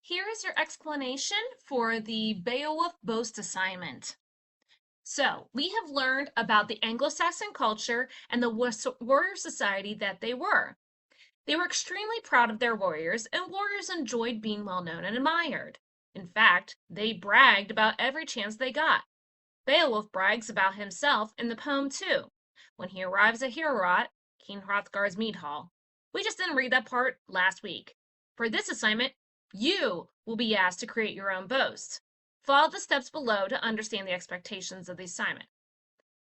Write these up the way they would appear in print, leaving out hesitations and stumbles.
Here is your explanation for the Beowulf Boast assignment. So, we have learned about the Anglo-Saxon culture and the warrior society that they were. They were extremely proud of their warriors, and warriors enjoyed being well known and admired. In fact, they bragged about every chance they got. Beowulf brags about himself in the poem too, when he arrives at Heorot, King Hrothgar's mead hall. We just didn't read that part last week. For this assignment, you will be asked to create your own boast. Follow the steps below to understand the expectations of the assignment.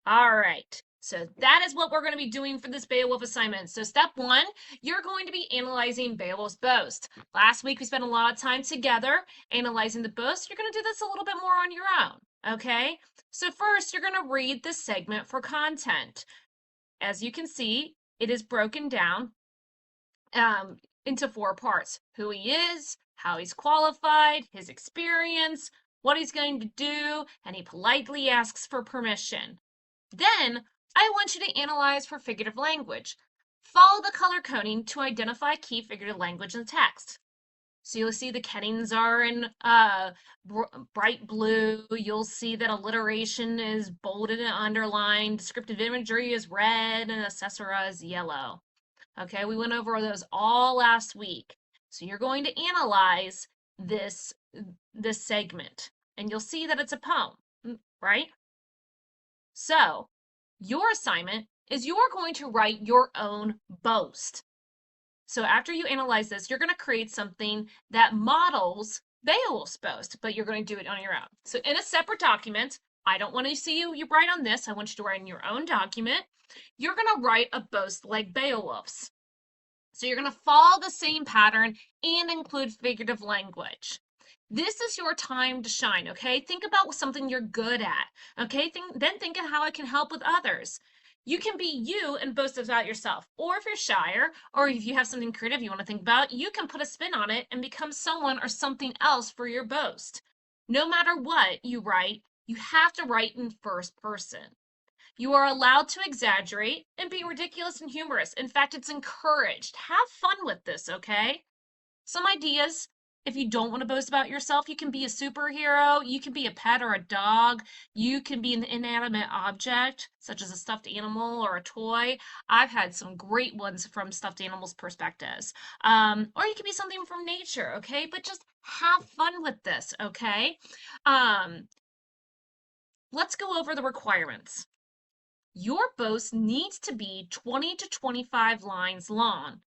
All right, so that is what we're going to be doing for this Beowulf assignment. So step one, you're going to be analyzing Beowulf's boast. Last week we spent a lot of time together analyzing the boast. You're going to do this a little bit more on your own, okay? So first, you're going to read this segment for content. As you can see, it is broken down into 4 parts: who he is, how he's qualified, his experience, what he's going to do, and he politely asks for permission. Then, I want you to analyze for figurative language. Follow the color coding to identify key figurative language in the text. So you'll see the kennings are in bright blue. You'll see that alliteration is bolded and underlined. Descriptive imagery is red and accessora is yellow. Okay, we went over those all last week. So you're going to analyze this segment, and you'll see that it's a poem, right? So your assignment is you're going to write your own boast. So after you analyze this, you're going to create something that models Beowulf's boast, but you're going to do it on your own. So in a separate document, I don't want to see you write on this. I want you to write in your own document. You're going to write a boast like Beowulf's. So you're going to follow the same pattern and include figurative language. This is your time to shine, okay? Think about something you're good at, okay? Then think of how it can help with others. You can be you and boast about yourself. Or if you're shyer, or if you have something creative you want to think about, you can put a spin on it and become someone or something else for your boast. No matter what you write, you have to write in first person. You are allowed to exaggerate and be ridiculous and humorous. In fact, it's encouraged. Have fun with this, okay? Some ideas: if you don't want to boast about yourself, you can be a superhero, you can be a pet or a dog, you can be an inanimate object, such as a stuffed animal or a toy. I've had some great ones from stuffed animals' perspectives. Or you can be something from nature, okay? But just have fun with this, okay? Let's go over the requirements. Your boast needs to be 20 to 25 lines long.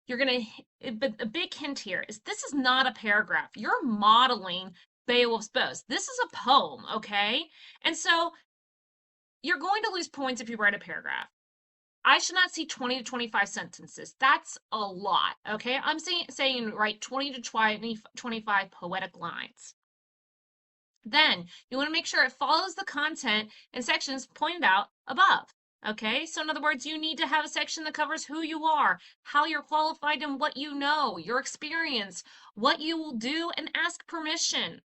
But a big hint here is this is not a paragraph. You're modeling Beowulf's boast. This is a poem, okay? And so you're going to lose points if you write a paragraph. I should not see 20 to 25 sentences. That's a lot, okay? I'm saying write 20 to 25 poetic lines. Then you want to make sure it follows the content and sections pointed out above. Okay, so in other words, you need to have a section that covers who you are, how you're qualified and what you know, your experience, what you will do, and ask permission.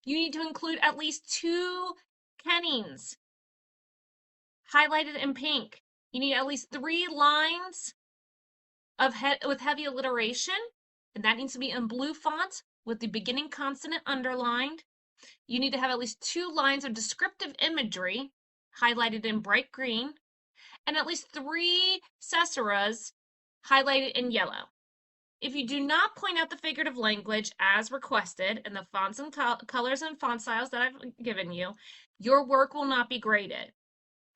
You need to include at least 2 kennings highlighted in pink. You need at least 3 lines with heavy alliteration, and that needs to be in blue font with the beginning consonant underlined. You need to have at least 2 lines of descriptive imagery highlighted in bright green, and at least 3 caesaras highlighted in yellow. If you do not point out the figurative language as requested in the fonts and colors and font styles that I've given you, your work will not be graded.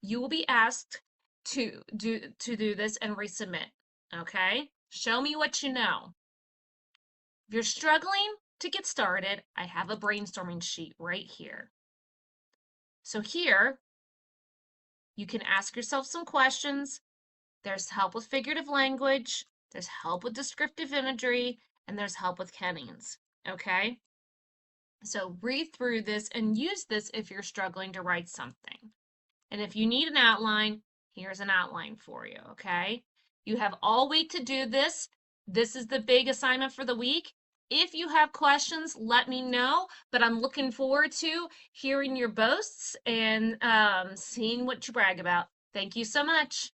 You will be asked to do this and resubmit, okay? Show me what you know. If you're struggling to get started, I have a brainstorming sheet right here. So here, you can ask yourself some questions. There's help with figurative language, there's help with descriptive imagery, and there's help with kennings, okay? So read through this and use this if you're struggling to write something. And if you need an outline, here's an outline for you, okay? You have all week to do this. This is the big assignment for the week. If you have questions, let me know, but I'm looking forward to hearing your boasts and seeing what you brag about. Thank you so much.